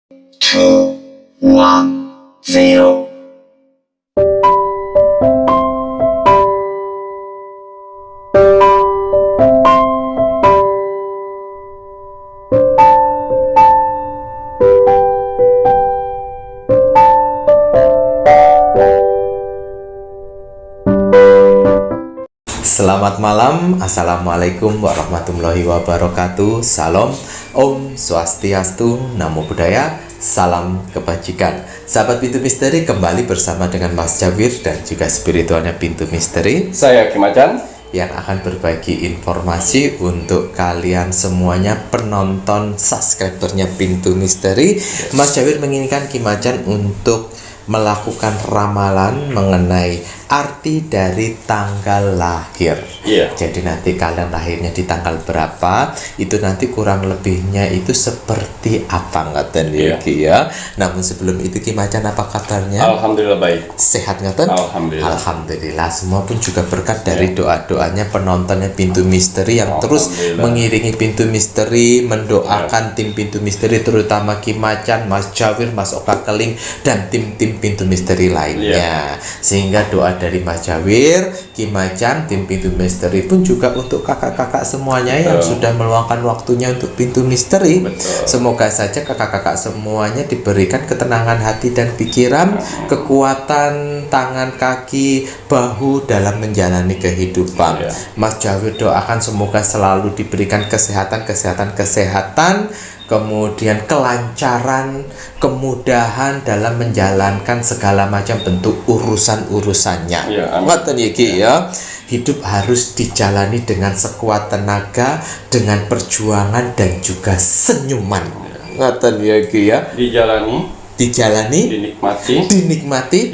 two, one, zero. Selamat malam, Assalamualaikum warahmatullahi wabarakatuh. Salam, Om Swastiastu, Namo Buddhaya, salam kebajikan. Sahabat Pintu Misteri, kembali bersama dengan Mas Jawir dan juga spiritualnya Pintu Misteri, Saya Kim Acan, yang akan berbagi informasi untuk kalian semuanya penonton subscribernya Pintu Misteri. Mas Jawir menginginkan Kim Acan untuk melakukan ramalan mengenai arti dari tanggal lahir. Iya. Jadi nanti kalian lahirnya di tanggal berapa, itu nanti kurang lebihnya itu seperti apa ngaten Iya. ya. Namun sebelum itu Kim Acan apa kabarnya? Alhamdulillah baik. Sehat ngaten? Alhamdulillah. Alhamdulillah. Semua pun juga berkat dari doa-doanya penontonnya Pintu Misteri yang terus Alhamdulillah. mengiringi Pintu Misteri, mendoakan tim Pintu Misteri, terutama Kim Acan, Mas Jawir, Mas Oka Keling, dan tim-tim Pintu Misteri lainnya. Sehingga doa dari Mas Jawir, Kim Acan, tim Pintu Misteri pun juga untuk kakak-kakak semuanya yang sudah meluangkan waktunya untuk Pintu Misteri. Betul. Semoga saja kakak-kakak semuanya diberikan ketenangan hati dan pikiran, kekuatan tangan, kaki, bahu dalam menjalani kehidupan. Iya. Mas Jawir doakan semoga selalu diberikan kesehatan, kemudian kelancaran, kemudahan dalam menjalankan segala macam bentuk urusan-urusannya. Iya, amin. Ngoten iki ya. Hidup harus dijalani dengan sekuat tenaga, dengan perjuangan dan juga senyuman. Ngoten iki ya. Dijalani, dinikmati,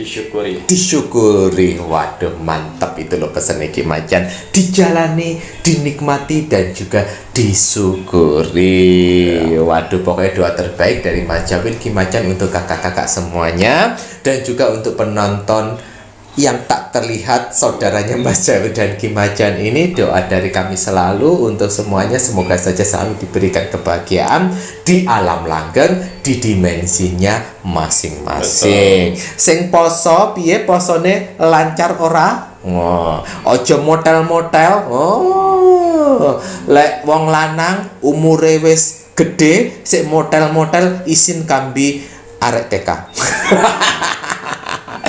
disyukuri. Waduh, mantap itu loh pesan Kim Acan. Dijalani, dinikmati dan juga disyukuri. Waduh, pokoknya doa terbaik dari Mas Jawir, Kim Acan untuk kakak-kakak semuanya dan juga untuk penonton yang tak terlihat saudaranya Mas Jawir dan Kim Acan ini. Doa dari kami selalu untuk semuanya, semoga saja selalu diberikan kebahagiaan di alam langgeng, di dimensinya masing-masing. Sing poso piye posone lancar ora? Ojo motel-motel. Lek wong lanang umure wis gede sik motel-motel isin kambi arek TK.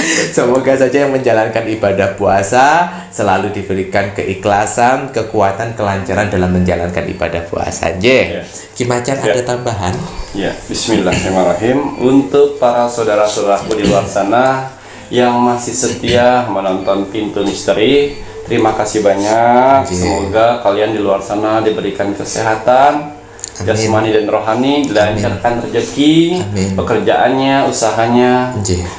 Semoga saja yang menjalankan ibadah puasa selalu diberikan keikhlasan, kekuatan, kelancaran dalam menjalankan ibadah puasa. Ya. Kim Acan ada tambahan? Ya, bismillahirrahmanirrahim. Untuk para saudara-saudaraku di luar sana yang masih setia menonton Pintu Misteri, terima kasih banyak. Semoga kalian di luar sana diberikan kesehatan, jasmani dan rohani, dilancarkan rezeki, pekerjaannya, usahanya,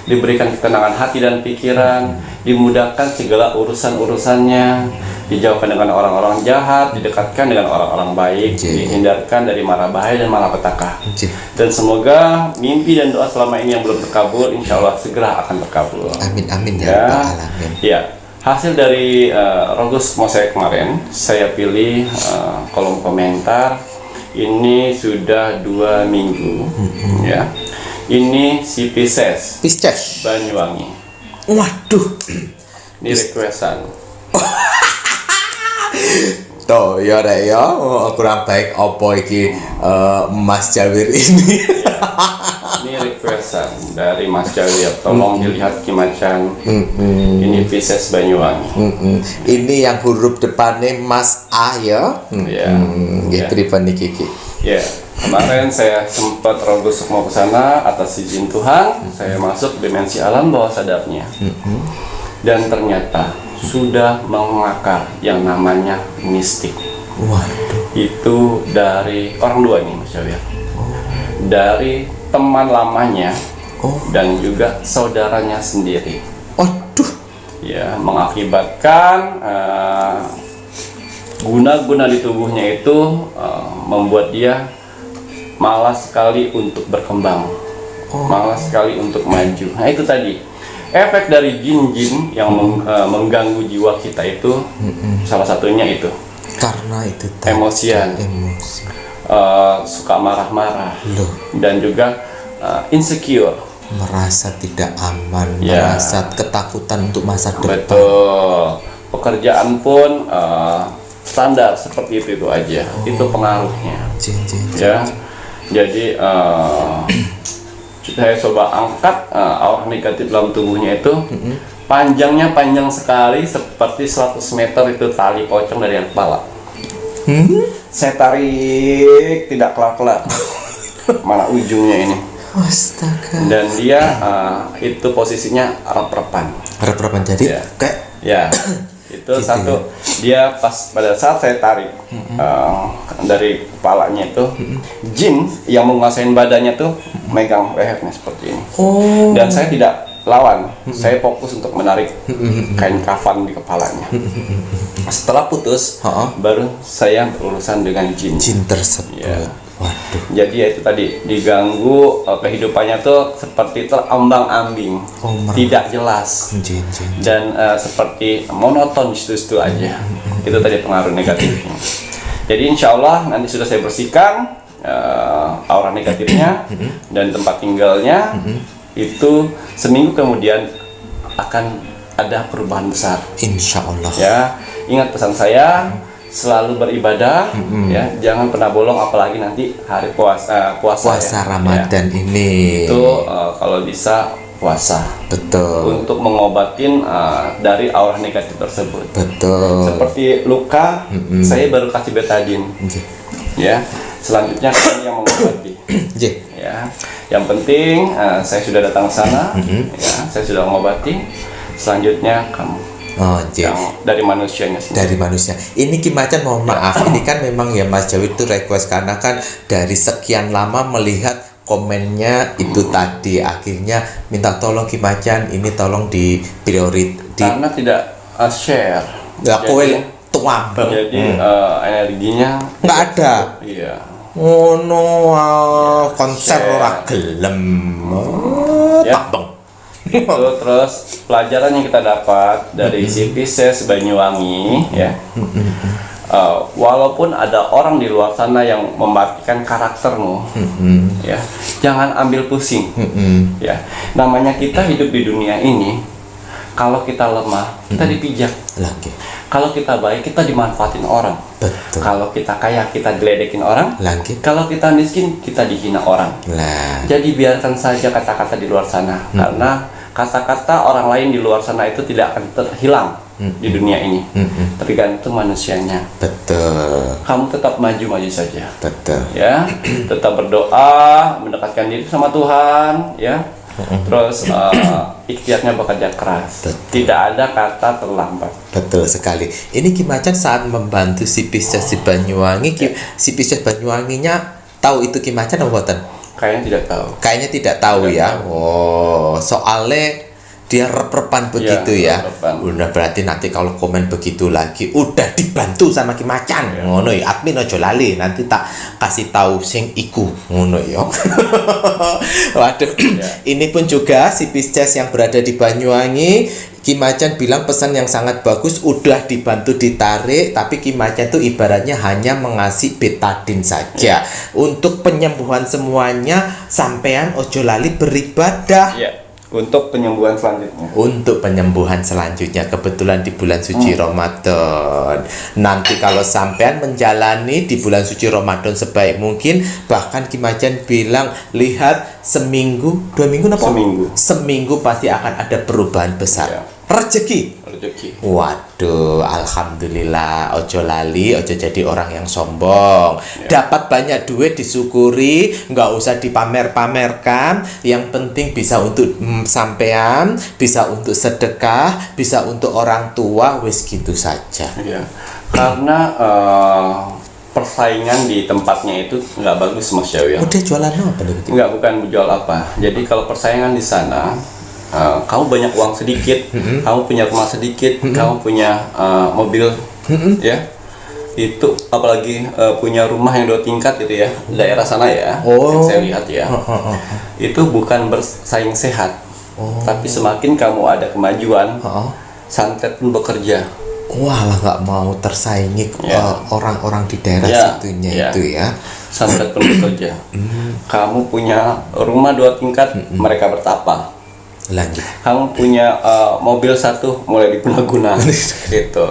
diberikan ketenangan hati dan pikiran, dimudahkan segala urusan-urusannya, dijauhkan dengan orang-orang jahat, didekatkan dengan orang-orang baik, dihindarkan dari mara bahaya dan malapetaka. Dan semoga mimpi dan doa selama ini yang belum terkabul, insya Allah segera akan terkabul. Amin amin ya rabbal alamin. Ya. Hasil dari Rogus Mosek kemarin, saya pilih kolom komentar. Ini sudah 2 minggu, ya. Ini si Pisces Banyuwangi. Waduh, Ini requestan. toh ya rek ya, kurang baik opo iki Mas Jawir ini. Ini requestan dari Mas Jawir. Tolong dilihat Kim Acan. Ini Pisces Banyuwangi. Ini yang huruf depannya Mas A ya. Ya. Pripun niki iki? Ya, kemarin saya sempat rogus mau ke sana atas izin Tuhan. Saya masuk dimensi alam bawah sadarnya. Dan ternyata sudah mengakar yang namanya mistik. Waduh. Itu dari orang dua nih Mas Jawir. Dari teman lamanya dan juga saudaranya sendiri. Waduh. Ya, mengakibatkan guna-guna di tubuhnya itu membuat dia malas sekali untuk berkembang, malas sekali untuk maju. Nah itu tadi efek dari jin-jin yang mengganggu jiwa kita itu, salah satunya itu Karena itu emosian, emosi. suka marah-marah, dan juga insecure. Merasa tidak aman, Ya. merasa ketakutan untuk masa depan. Betul. Pekerjaan pun standar seperti itu aja. Itu pengaruhnya. Jin. Ya. Jadi saya coba angkat aura negatif dalam tubuhnya itu. Panjangnya panjang sekali, seperti 100 meter itu tali pocong dari kepala. Saya tarik tidak kelar-kelar. Mana ujungnya ini? Astaga. Dan dia itu posisinya rep-repan. Rep-repan jadi Ya. kayak Ya, itu Gitu satu. Dia pas pada saat saya tarik dari kepalanya itu, jin yang menguasai badannya tuh megang lehernya seperti ini. oh. Dan saya tidak lawan, saya fokus untuk menarik kain kafan di kepalanya. Setelah putus, baru saya berurusan dengan jin. Jin tersebut. Ya. Waduh. Jadi ya itu tadi diganggu kehidupannya tuh seperti terombang-ambing, tidak jelas. Jin. Dan seperti monoton di situ-situ aja. Itu tadi pengaruh negatifnya. Jadi insya Allah nanti sudah saya bersihkan aura negatifnya dan tempat tinggalnya. Itu seminggu kemudian akan ada perubahan besar. Insya Allah. Ya, ingat pesan saya, selalu beribadah, ya, jangan pernah bolong, apalagi nanti hari puasa Puasa ya. Ramadan ini. Itu kalau bisa puasa. Betul. Untuk mengobatin dari aura negatif tersebut. Betul. Seperti luka, saya baru kasih betadine. Ya, selanjutnya kalian yang mengobati. Ya, yang penting saya sudah datang ke sana, ya, saya sudah mengobati. Selanjutnya kamu. Oh, Yang dari manusianya sendiri. dari manusia. Ini Ki Macan mohon maaf, ini kan memang ya Mas Jawi itu request karena kan dari sekian lama melihat komennya itu tadi, akhirnya minta tolong Ki Macan ini tolong di Karena tidak share. Ya kowe tuambeng. Jadi energinya Nggak ada. Iya. Oh no, konser Share. ora gelem. Ya. Tambeng. Itu terus pelajaran yang kita dapat dari si Pisces Banyuwangi, ya. Walaupun ada orang di luar sana yang mematikan karaktermu, ya, jangan ambil pusing, ya. Namanya kita hidup di dunia ini, kalau kita lemah, kita dipijak. Lagi. Kalau kita baik, kita dimanfaatin orang. Betul. Kalau kita kaya, kita diledekin orang. Lagi. Kalau kita miskin, kita dihina orang. Lah. Jadi biarkan saja kata-kata di luar sana, karena kata-kata orang lain di luar sana itu tidak akan terhilang di dunia ini. Tergantung manusianya. Betul. Kamu tetap maju-maju saja, Betul. ya. Tetap berdoa, mendekatkan diri sama Tuhan, ya. Terus ikhtiarnya bekerja keras. Tidak ada kata terlambat. Betul sekali. Ini Ki Macan saat membantu si Pisces di Banyuwangi, si Pisces Banyuwanginya tahu itu Ki Macan atau buatan? Kayaknya tidak tahu. Kayaknya tidak tahu Tidak ya. tahu. Oh, soalnya dia rep-repan begitu ya. rep-repan. Udah berarti nanti kalau komen begitu lagi udah dibantu sama Ki Macan. Ngono ya, admin ojo lali, nanti tak kasih tahu sing iku. Ngono ya. Waduh. Ini pun juga si Pisces yang berada di Banyuwangi, Ki Macan bilang pesan yang sangat bagus, udah dibantu ditarik, tapi Ki Macan itu ibaratnya hanya mengasih betadine saja. Untuk penyembuhan semuanya, sampean ojo lali beribadah. Ya. Untuk penyembuhan selanjutnya. Untuk penyembuhan selanjutnya, kebetulan di bulan suci Ramadan. Nanti kalau sampean menjalani di bulan suci Ramadan sebaik mungkin, bahkan Ki Macan bilang lihat seminggu, 2 minggu apa? Seminggu pasti akan ada perubahan besar. Ya. Rezeki. Waduh, alhamdulillah, ojo lali, ojo jadi orang yang sombong. Dapat banyak duit disyukuri, nggak usah dipamer-pamerkan. Yang penting bisa untuk sampean, bisa untuk sedekah, bisa untuk orang tua, wis gitu saja. Ya. Karena persaingan di tempatnya itu nggak bagus, Mas Yawi. Udah jualan apa nih? Nggak, bukan jual apa. Jadi kalau persaingan di sana, kamu banyak uang sedikit, kamu punya rumah sedikit, kamu punya mobil, ya, itu apalagi punya rumah yang 2 tingkat gitu ya, daerah sana ya, yang saya lihat ya, itu bukan bersaing sehat, tapi semakin kamu ada kemajuan, santet pun bekerja. Wah lah, nggak mau tersaingi orang-orang di daerah Ya, situnya ya. itu ya. Santet pun bekerja. Kamu punya rumah 2 tingkat, mereka bertapa. Lanjut. Kamu punya mobil 1, mulai diguna-guna. Gitu.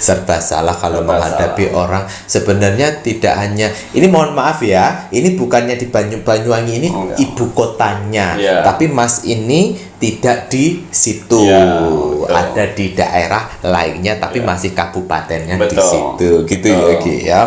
Serba salah kalau Serba menghadapi orang. Sebenarnya tidak hanya ini, mohon maaf ya, ini bukannya di Banyuwangi ini Enggak. ibu kotanya, Iya. tapi Mas ini tidak di situ, Iya, betul. ada di daerah lainnya, tapi Iya. masih kabupatennya di Betul. situ, gitu Betul. ya Ki ya.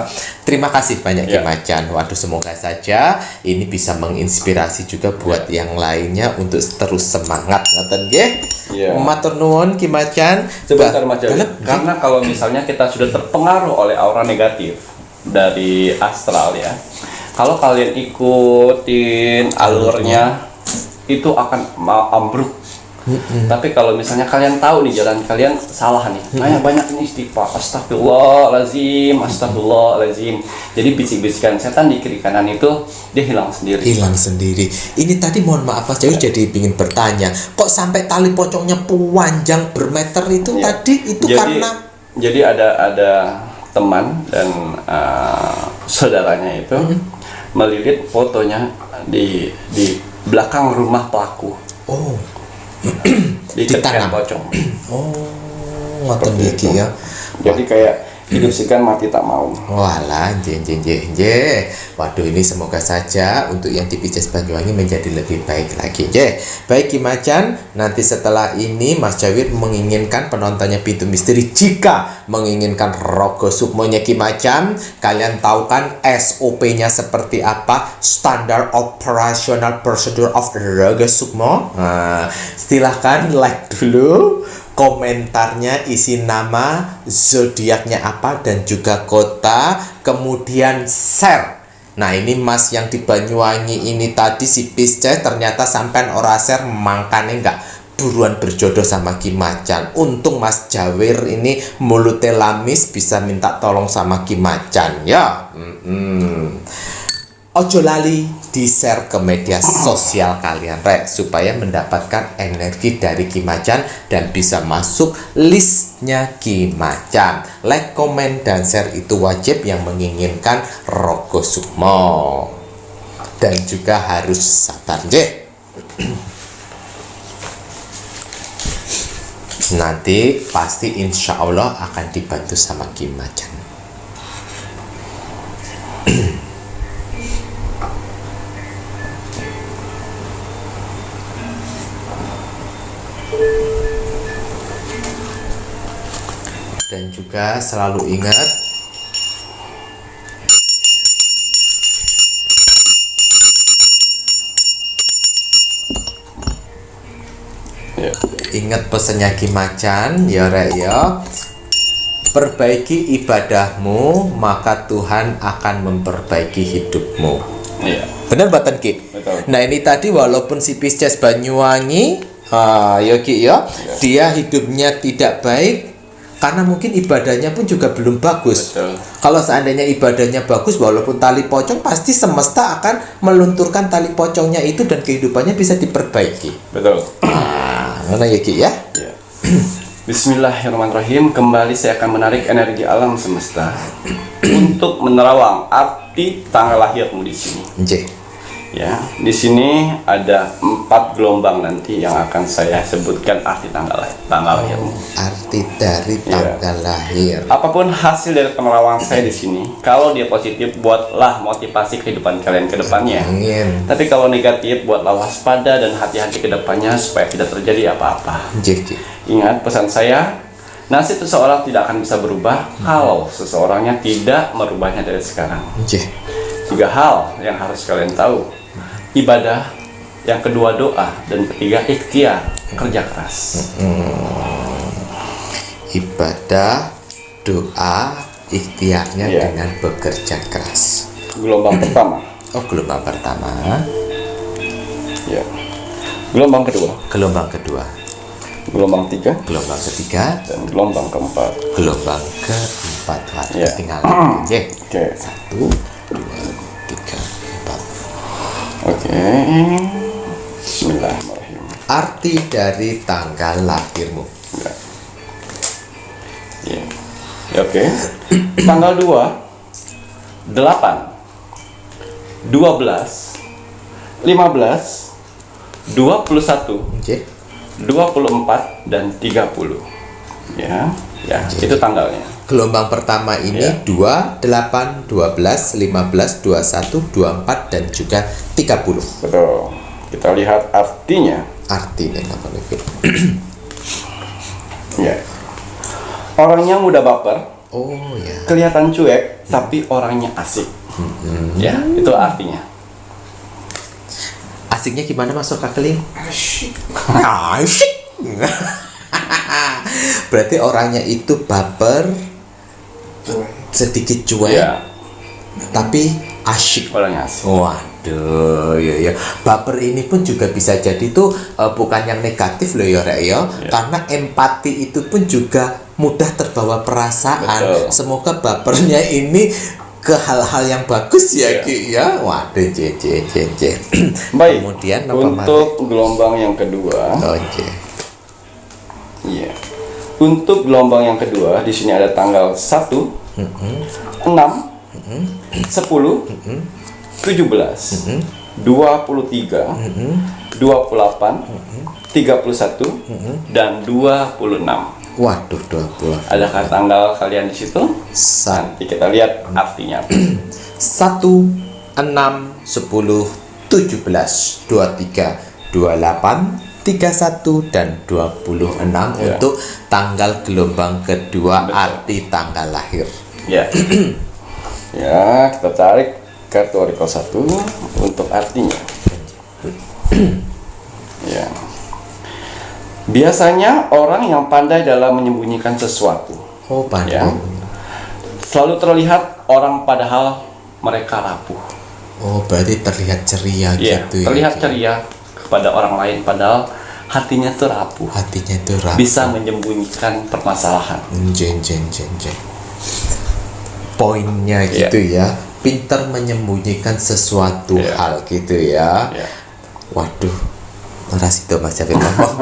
Terima kasih banyak Ki Iya. Macan. Waduh, semoga saja ini bisa menginspirasi juga buat yang lainnya untuk terus semangat, ngoten nggih. Iya. Matur nuwun Ki Macan. Sebentar Mas Jawi. Dalam- Karena kalau misalnya kita sudah terpengaruh oleh aura negatif dari astral ya, kalau kalian ikutin alurnya itu akan ambruk. Tapi kalau misalnya kalian tahu nih jalan kalian salah nih, banyak ini istighfar, astagfirullahalazim, astagfirullahalazim. Jadi bisik-bisikan setan di kiri kanan itu dia hilang sendiri. Hilang sendiri. Ini tadi mohon maaf Mas Jawi, jadi ingin bertanya, kok sampai tali pocongnya panjang bermeter itu Iya. tadi itu karena jadi ada teman dan saudaranya itu melilit fotonya di belakang rumah pelaku, oh ditanam ditanam. pocong. Ngoten Seperti iki itu. ya. Jadi kayak hidup sikan mati tak mau. Walah, Waduh, ini semoga saja untuk yang di Pijas Banyuwangi menjadi lebih baik lagi. Baik Ki Macan, nanti setelah ini Mas Jawir menginginkan penontonnya Pintu Misteri jika menginginkan Rogo Sukmonya Ki Macan, kalian tahu kan SOP-nya seperti apa, Standard Operational Procedure of Rogo Sukmo. Nah, silahkan like dulu, komentarnya isi nama, zodiaknya apa, dan juga kota, kemudian share. Nah ini Mas yang di Banyuwangi ini tadi si Pisces ternyata sampean ora share, makanya nggak buruan berjodoh sama Ki Macan. Untung Mas Jawir ini mulutnya lamis bisa minta tolong sama Ki Macan ya. Ojo lali di share ke media sosial kalian rek, supaya mendapatkan energi dari Ki Macan dan bisa masuk listnya Ki Macan. Like, komen, dan share itu wajib yang menginginkan Rogo Sukmo. Dan juga harus sabar nggih. Nanti pasti insya Allah akan dibantu sama Ki Macan. Dan juga selalu ingat, Ya. ingat pesannya Ki Macan ya rek ya, perbaiki ibadahmu maka Tuhan akan memperbaiki hidupmu. Iya. Bener Batan Ki? Betul. Nah ini tadi walaupun si Pisces Banyuwangi ya Ki ya, dia hidupnya tidak baik karena mungkin ibadahnya pun juga belum bagus. Betul. Kalau seandainya ibadahnya bagus, walaupun tali pocong, pasti semesta akan melunturkan tali pocongnya itu dan kehidupannya bisa diperbaiki. Betul. Mana ya Ki ya? Ya. Bismillahirrahmanirrahim. Kembali saya akan menarik energi alam semesta untuk menerawang arti tanggal lahirmu di sini. Nggih. Ya, di sini ada 4 gelombang nanti yang akan saya sebutkan arti tanggal lahirmu. Arti dari tanggal lahir. Apapun hasil dari penerawang saya di sini, kalau dia positif, buatlah motivasi kehidupan kalian ke depannya. Amin. Tapi kalau negatif, buatlah waspada dan hati-hati ke depannya supaya tidak terjadi apa-apa. Nggih, Ki. Ingat pesan saya, nasib seseorang tidak akan bisa berubah kalau seseorangnya tidak merubahnya dari sekarang. Nggih. 3 hal yang harus kalian tahu: ibadah, yang kedua doa, dan ketiga ikhtiar, kerja keras. Ibadah, doa, ikhtiarnya Iya. dengan bekerja keras. Gelombang pertama, Oh, gelombang pertama, ya. Gelombang kedua, gelombang kedua, gelombang tiga, gelombang ketiga, dan gelombang keempat. gelombang keempat. Waduh, Iya. tinggal lagi. Nggih. Oke, 1, 2, 3, 4. oke. Bismillahirrahmanirrahim. Arti dari tanggal lahirmu. Ya. Oke. Tanggal 2, 8, 12, 15, 21, Oke. 24 dan 30. Ya, itu tanggalnya. Gelombang pertama ini Ya. 2, 8, 12, 15, 21, 24 dan juga 30. Betul. Kita lihat artinya. Artinya apa nih? Ya. Orangnya mudah baper, Oh ya. kelihatan cuek, tapi orangnya asik. Ya, itu artinya. Asiknya gimana masuk kakeling? Asik. Berarti orangnya itu baper, sedikit cuek, Ya, tapi asyik. orangnya asik. Waduh, ya. Baper ini pun juga bisa jadi tuh bukan yang negatif loh ya, Rek ya. Karena empati itu pun juga mudah terbawa perasaan. Betul. Semoga bapernya ini ke hal-hal yang bagus ya, Ya. Ki ya. Waduh, C. Baik. Kemudian apa Untuk gelombang yang kedua, Oke. iya. Untuk gelombang yang kedua, di sini ada tanggal 1, 6, 10, 17, 23, 28, 31, dan 26. Waduh, 20. Adakah tanggal kalian di situ? Satu. Nanti kita lihat artinya. 1, 6, 10, 17, 23, 28, 31 dan 26 Ya. untuk tanggal gelombang kedua. Betul. Arti tanggal lahir. Ya. Ya, kita tarik kartu oracle 1 untuk artinya. Ya. Biasanya orang yang pandai dalam menyembunyikan sesuatu. Oh, pandai. Ya. Selalu terlihat orang padahal mereka rapuh. Oh, berarti terlihat ceria Ya, gitu terlihat ya. ceria kepada orang lain padahal hatinya tuh rapuh. Hatinya itu rapuh. Bisa menyembunyikan permasalahan. Jen. Poinnya Ya. gitu ya. Pintar menyembunyikan sesuatu Ya. hal gitu ya. Ya. Waduh, Mas itu Mas Javin ngomong.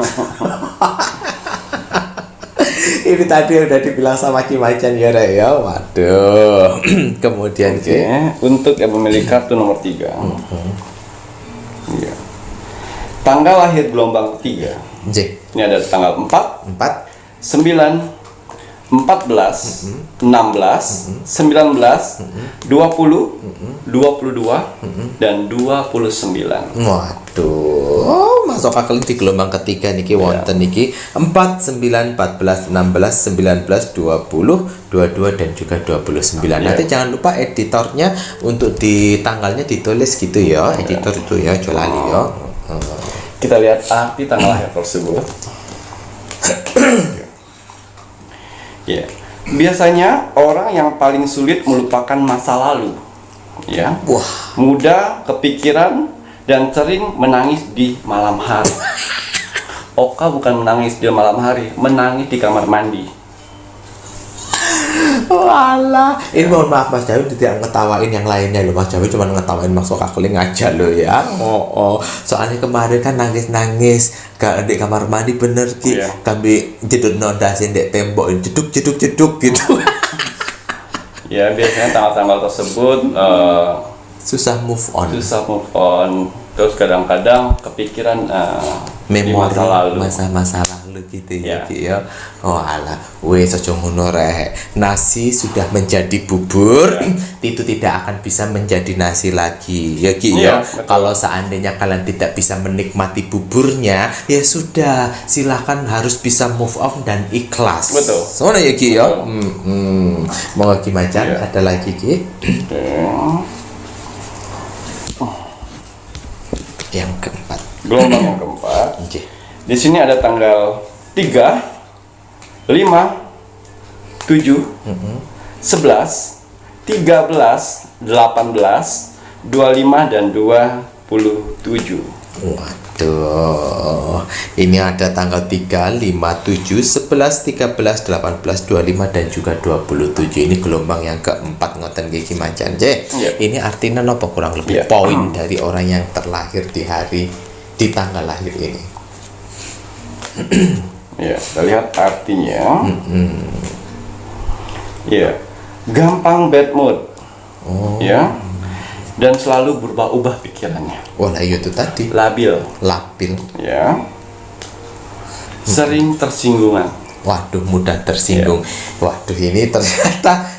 Ini tadi udah dibilang sama Ki Macan ya, Rek ya. Waduh. Kemudian Oke, untuk yang memiliki kartu nomor 3. Ya. Tanggal lahir gelombang ketiga. J. Ini ada tanggal 4, 4, 9, 14, 16, 19, 20, 22, dan 29. Waduh, masuk akal di gelombang ketiga niki wonten niki 4, 9, 14, 16, 19, 20, 22 dan juga 29. Nanti jangan lupa editornya untuk di tanggalnya ditulis gitu ya. Editor itu ya, jolali ya. Kita lihat arti tanggal lahir tersebut. Ya. Biasanya orang yang paling sulit melupakan masa lalu. Ya. Wah, Mudah kepikiran dan sering menangis di malam hari. Oka bukan menangis di malam hari, menangis di kamar mandi. walah. Ini mohon maaf Mas Jawi tidak ngetawain yang lainnya loh. Mas Jawi cuma ngetawain masuk akuling aja loh ya. Oh. Soalnya kemarin kan nangis gak di kamar mandi bener Ki. Iya. Kami jeduk nondasin dek tembok jeduk gitu. Ya, biasanya tanggal-tanggal tersebut Susah move on. susah move on. Terus kadang-kadang kepikiran di Memori masa lalu. masa lalu gitu ya, Ya. Ki ya. Oh alah, wes aja ngono rek. Nasi sudah menjadi bubur, itu tidak akan bisa menjadi nasi lagi. Ya Ki ya. Iya, betul. Kalau seandainya kalian tidak bisa menikmati buburnya, ya sudah, silahkan harus bisa move on dan ikhlas. Betul. Soalnya ya Ki ya. Betul. Mau Ki Macan Iya. ada lagi Ki? Yang keempat. Gelombang yang keempat. Oke. Di sini ada tanggal 3, 5, 7, 11, 13, 18, 25 dan 27. Waduh, ini ada tanggal 3, 5, 7, 11, 13, 18, 25 dan juga 27. Ini gelombang yang keempat ngoten Ki Macan. Iya. Ini artinya apa kurang lebih Iya. poin dari orang yang terlahir di tanggal lahir ini. Ya, kita lihat artinya. Ya, gampang bad mood. Oh. Ya. Dan selalu berubah-ubah pikirannya. Wah, iya itu tadi. Labil. Ya. Sering tersinggungan. Waduh, mudah tersinggung. Waduh, ini ternyata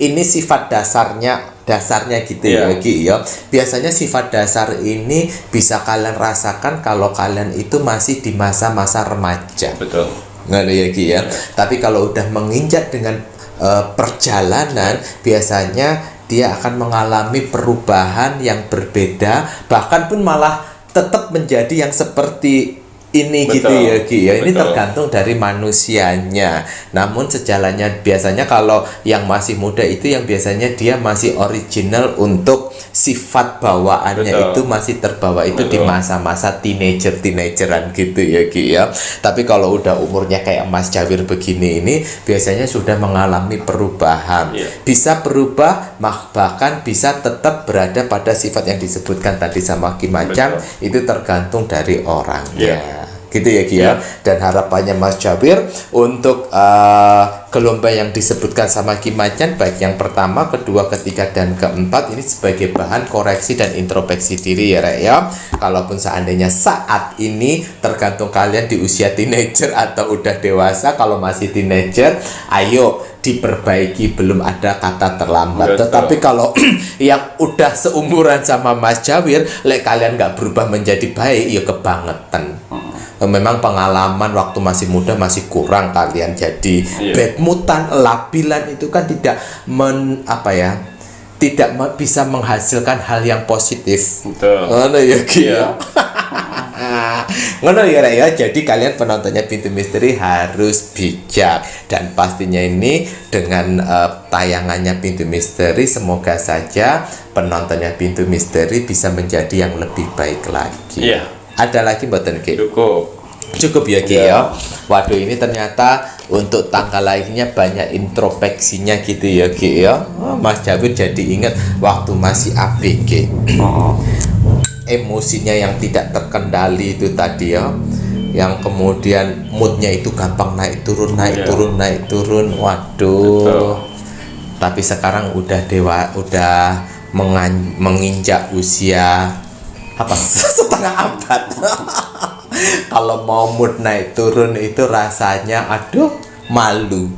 ini sifat dasarnya gitu ya, Ki ya. Biasanya sifat dasar ini bisa kalian rasakan kalau kalian itu masih di masa-masa remaja. Betul. Nggak ada ya, Ki ya. Tapi kalau udah menginjak dengan perjalanan, biasanya dia akan mengalami perubahan yang berbeda, bahkan pun malah tetap menjadi yang seperti ini. Betul, gitu ya, Ki ya. Ini betul. tergantung dari manusianya. Namun sejalannya biasanya kalau yang masih muda itu yang biasanya dia masih original untuk sifat bawaannya. Betul. Itu masih terbawa itu di Betul. masa-masa teenageran gitu ya, Ki ya. Tapi kalau udah umurnya kayak Mas Jawir begini ini biasanya sudah mengalami perubahan. Iya. Bisa berubah, bahkan bisa tetap berada pada sifat yang disebutkan tadi sama Ki Macan. Betul. Itu tergantung dari orangnya. Iya. Gitu ya, Ki ya. Dan harapannya Mas Jawir untuk gelombang yang disebutkan sama Ki Macan, baik yang pertama, kedua, ketiga, dan keempat ini sebagai bahan koreksi dan introspeksi diri ya, Rek ya. Kalaupun seandainya saat ini tergantung kalian di usia teenager atau udah dewasa. Kalau masih teenager, ayo diperbaiki, belum ada kata terlambat. Betul. Tetapi kalau yang udah seumuran sama Mas Jawir, kalian nggak berubah menjadi baik, ya kebangetan. Memang pengalaman waktu masih muda masih kurang kalian, jadi bad moodan, labilan itu kan tidak bisa menghasilkan hal yang positif. Betul. Ngono ya, Ki. Iya. Ngono ya, Rek ya. Jadi kalian penontonnya Pintu Misteri harus bijak, dan pastinya ini dengan tayangannya Pintu Misteri, semoga saja penontonnya Pintu Misteri bisa menjadi yang lebih baik lagi. Iya. Ada lagi mboten, Ki? Cukup ya, Ki ya. Waduh, ini ternyata untuk tanggal lahirnya banyak introspeksinya gitu ya, Ki ya. Mas Jawir jadi ingat waktu masih ABG. Emosinya yang tidak terkendali itu tadi ya. Yang kemudian moodnya itu gampang naik turun. Waduh. Betul. Tapi sekarang udah menginjak usia setengah abad. Kalau mau mood naik turun itu rasanya aduh malu.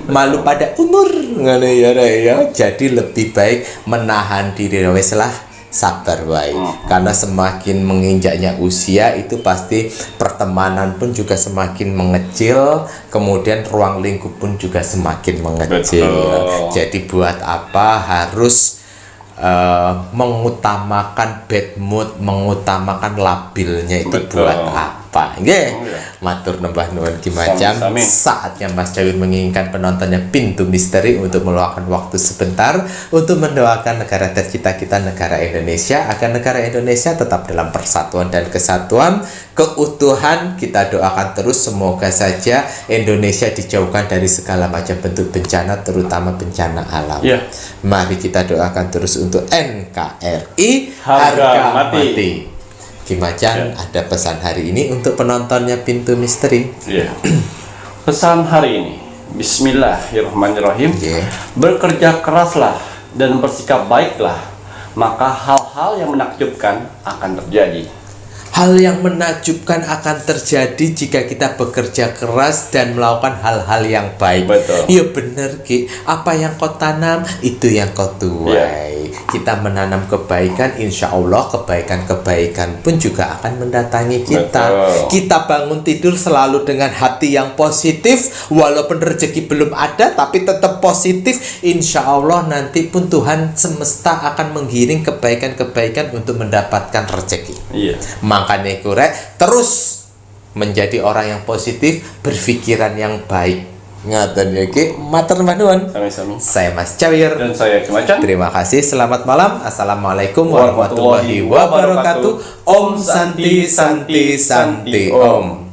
Malu pada umur ngono ya, jadi lebih baik menahan diri, wes lah, sabar wae. Karena semakin menginjaknya usia itu pasti pertemanan pun juga semakin mengecil, kemudian ruang lingkup pun juga semakin mengecil. Betul. Jadi buat apa harus mengutamakan bad mood, mengutamakan labilnya itu? Betul. Buat apa? Nggih. Matur nembah nuwun Ki Macan. Sami-sami. Saatnya Mas Jawir menginginkan penontonnya Pintu Misteri untuk meluangkan waktu sebentar untuk mendoakan negara tercinta kita, negara Indonesia, agar negara Indonesia tetap dalam persatuan dan kesatuan, keutuhan. Kita doakan terus semoga saja Indonesia dijauhkan dari segala macam bentuk bencana, terutama bencana alam. Iya. Mari kita doakan terus untuk NKRI Harga mati. Ki Macan, ada pesan hari ini untuk penontonnya Pintu Misteri. Iya. Pesan hari ini, Bismillahirrahmanirrahim. Bekerja keraslah dan bersikap baiklah, maka hal-hal yang menakjubkan akan terjadi. Hal yang menakjubkan akan terjadi jika kita bekerja keras dan melakukan hal-hal yang baik. Betul. Iya bener, Ki. Apa yang kau tanam, itu yang kau tuai. Kita menanam kebaikan, insya Allah kebaikan-kebaikan pun juga akan mendatangi kita. Betul. Kita bangun tidur selalu dengan hati yang positif. Walaupun rezeki belum ada, tapi tetap positif. Insya Allah nanti pun Tuhan semesta akan menggiring kebaikan-kebaikan untuk mendapatkan rezeki. Iya. Makanya kurek terus menjadi orang yang positif, berpikiran yang baik. Ngaten ya, Ki. Matur nuwun. Sami-sami. Saya Mas Jawir. Dan saya Ki Macan. Terima kasih. Selamat malam. Assalamualaikum warahmatullahi wabarakatuh. Om Santi Santi Santi Om.